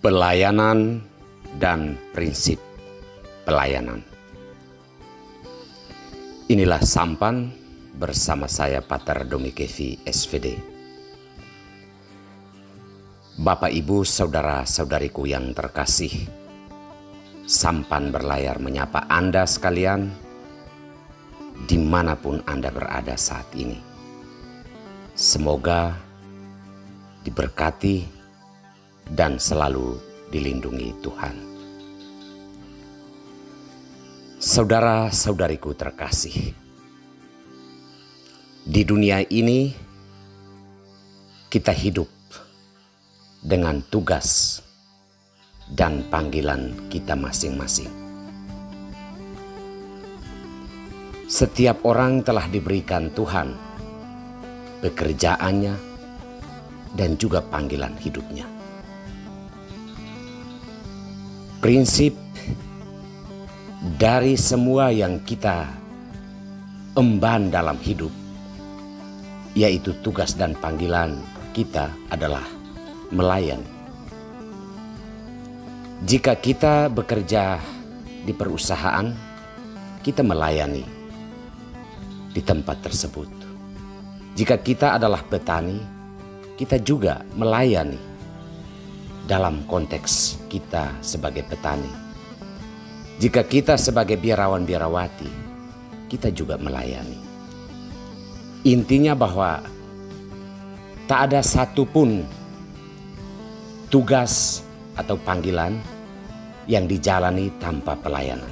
Pelayanan dan prinsip pelayanan. Inilah sampan bersama saya Pater Domikevi SVD. Bapak Ibu saudara-saudariku yang terkasih, sampan berlayar menyapa Anda sekalian dimanapun Anda berada saat ini. Semoga diberkati dan selalu dilindungi Tuhan. Saudara-saudariku terkasih, di dunia ini kita hidup dengan tugas dan panggilan kita masing-masing. Setiap orang telah diberikan Tuhan pekerjaannya dan juga panggilan hidupnya. Prinsip dari semua yang kita emban dalam hidup, yaitu tugas dan panggilan kita adalah melayani. Jika kita bekerja di perusahaan, kita melayani di tempat tersebut. Jika kita adalah petani, kita juga melayani dalam konteks kita sebagai petani. Jika kita sebagai biarawan-biarawati, kita juga melayani. Intinya bahwa tak ada satupun tugas atau panggilan yang dijalani tanpa pelayanan.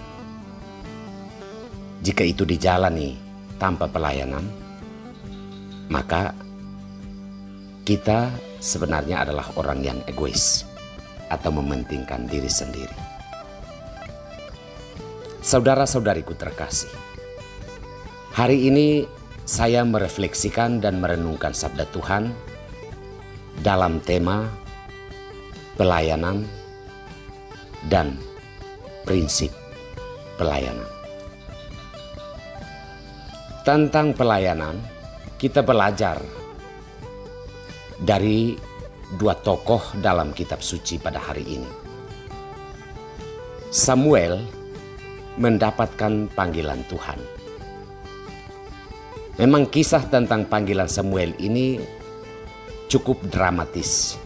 Jika itu dijalani tanpa pelayanan, maka kita sebenarnya adalah orang yang egois atau mementingkan diri sendiri. Saudara-saudariku terkasih, hari ini saya merefleksikan dan merenungkan sabda Tuhan dalam tema pelayanan dan prinsip pelayanan. Tentang pelayanan, kita belajar dari dua tokoh dalam kitab suci pada hari ini. Samuel mendapatkan panggilan Tuhan. Memang kisah tentang panggilan Samuel ini cukup dramatis.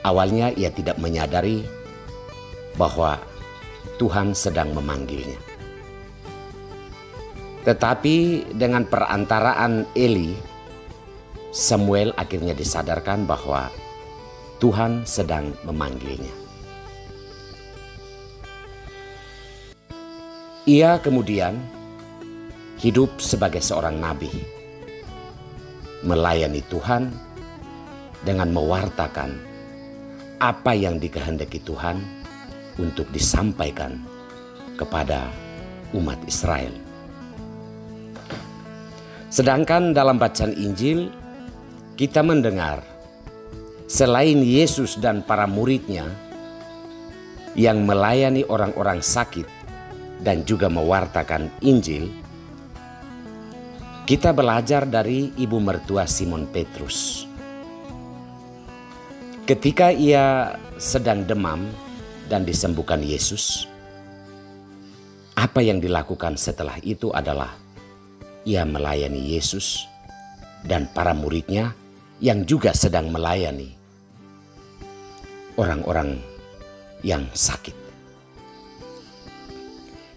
Awalnya ia tidak menyadari bahwa Tuhan sedang memanggilnya. Tetapi dengan perantaraan Eli, Samuel akhirnya disadarkan bahwa Tuhan sedang memanggilnya. Ia kemudian hidup sebagai seorang nabi, melayani Tuhan dengan mewartakan apa yang dikehendaki Tuhan untuk disampaikan kepada umat Israel. Sedangkan dalam bacaan Injil, kita mendengar selain Yesus dan para muridnya yang melayani orang-orang sakit dan juga mewartakan Injil, kita belajar dari ibu mertua Simon Petrus. Ketika ia sedang demam dan disembuhkan Yesus, apa yang dilakukan setelah itu adalah ia melayani Yesus dan para muridnya yang juga sedang melayani orang-orang yang sakit.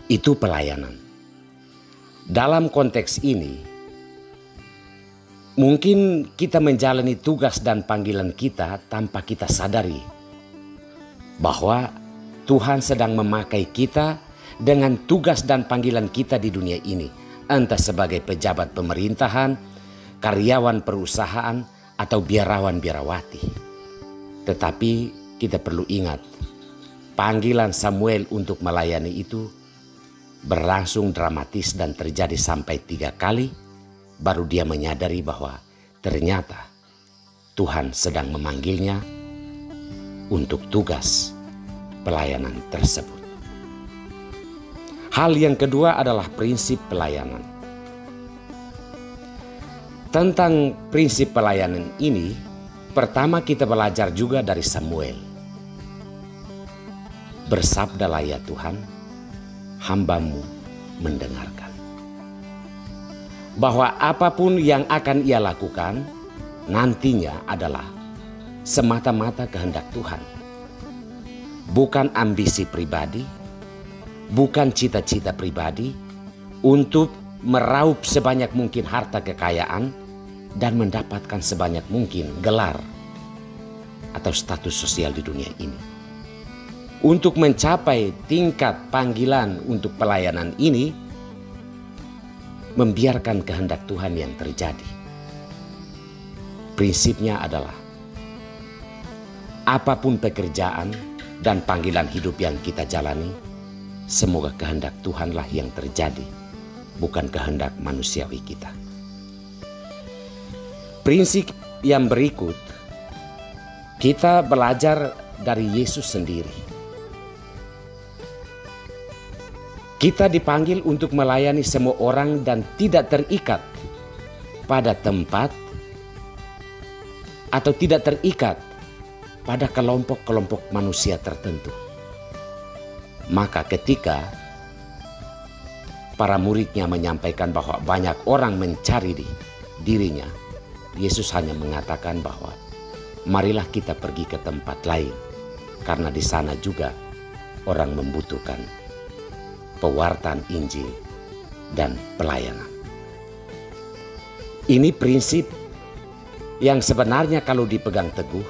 Itu pelayanan. Dalam konteks ini, mungkin kita menjalani tugas dan panggilan kita tanpa kita sadari bahwa Tuhan sedang memakai kita dengan tugas dan panggilan kita di dunia ini, entah sebagai pejabat pemerintahan, karyawan perusahaan, atau biarawan-biarawati. Tetapi kita perlu ingat, panggilan Samuel untuk melayani itu berlangsung dramatis dan terjadi sampai 3 kali, baru dia menyadari bahwa ternyata Tuhan sedang memanggilnya untuk tugas pelayanan tersebut. Hal yang kedua adalah prinsip pelayanan. Tentang prinsip pelayanan ini, Pertama kita belajar juga dari Samuel. Bersabdalah ya Tuhan, hamba-Mu mendengarkan. Bahwa apapun yang akan ia lakukan nantinya adalah semata-mata kehendak Tuhan. Bukan ambisi pribadi, bukan cita-cita pribadi untuk meraup sebanyak mungkin harta kekayaan dan mendapatkan sebanyak mungkin gelar atau status sosial di dunia ini. Untuk mencapai tingkat panggilan untuk pelayanan ini, membiarkan kehendak Tuhan yang terjadi. Prinsipnya adalah apapun pekerjaan dan panggilan hidup yang kita jalani, semoga kehendak Tuhanlah yang terjadi, bukan kehendak manusiawi kita. Prinsip yang berikut, kita belajar dari Yesus sendiri. Kita dipanggil untuk melayani semua orang dan tidak terikat pada tempat atau tidak terikat pada kelompok-kelompok manusia tertentu. Maka ketika para muridnya menyampaikan bahwa banyak orang mencari dirinya, Yesus hanya mengatakan bahwa marilah kita pergi ke tempat lain, karena di sana juga orang membutuhkan pewartaan Injil dan pelayanan. Ini prinsip yang sebenarnya kalau dipegang teguh,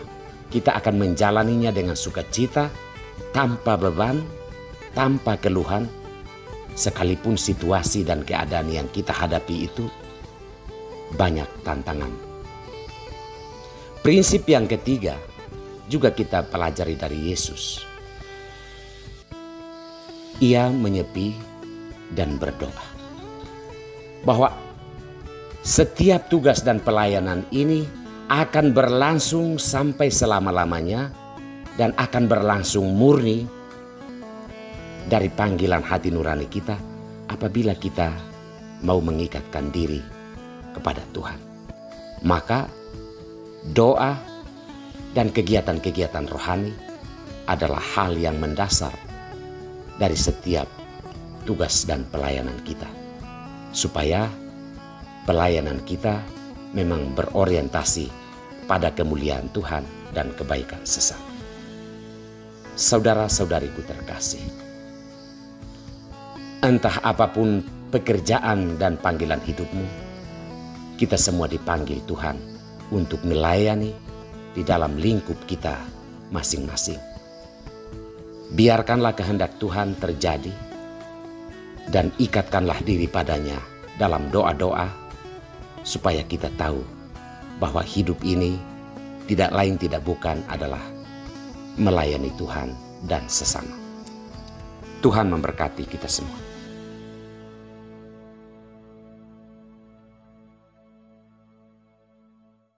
kita akan menjalaninya dengan sukacita, tanpa beban, tanpa keluhan, sekalipun situasi dan keadaan yang kita hadapi itu banyak tantangan. Prinsip yang ketiga juga kita pelajari dari Yesus. Ia menyepi dan berdoa. Bahwa setiap tugas dan pelayanan ini akan berlangsung sampai selama-lamanya dan akan berlangsung murni dari panggilan hati nurani kita apabila kita mau mengikatkan diri kepada Tuhan. Maka doa dan kegiatan-kegiatan rohani adalah hal yang mendasar dari setiap tugas dan pelayanan kita, supaya pelayanan kita memang berorientasi pada kemuliaan Tuhan dan kebaikan sesama. Saudara-saudariku terkasih, entah apapun pekerjaan dan panggilan hidupmu, kita semua dipanggil Tuhan untuk melayani di dalam lingkup kita masing-masing. Biarkanlah kehendak Tuhan terjadi dan ikatkanlah diri padanya dalam doa-doa, supaya kita tahu bahwa hidup ini tidak lain tidak bukan adalah melayani Tuhan dan sesama. Tuhan memberkati kita semua.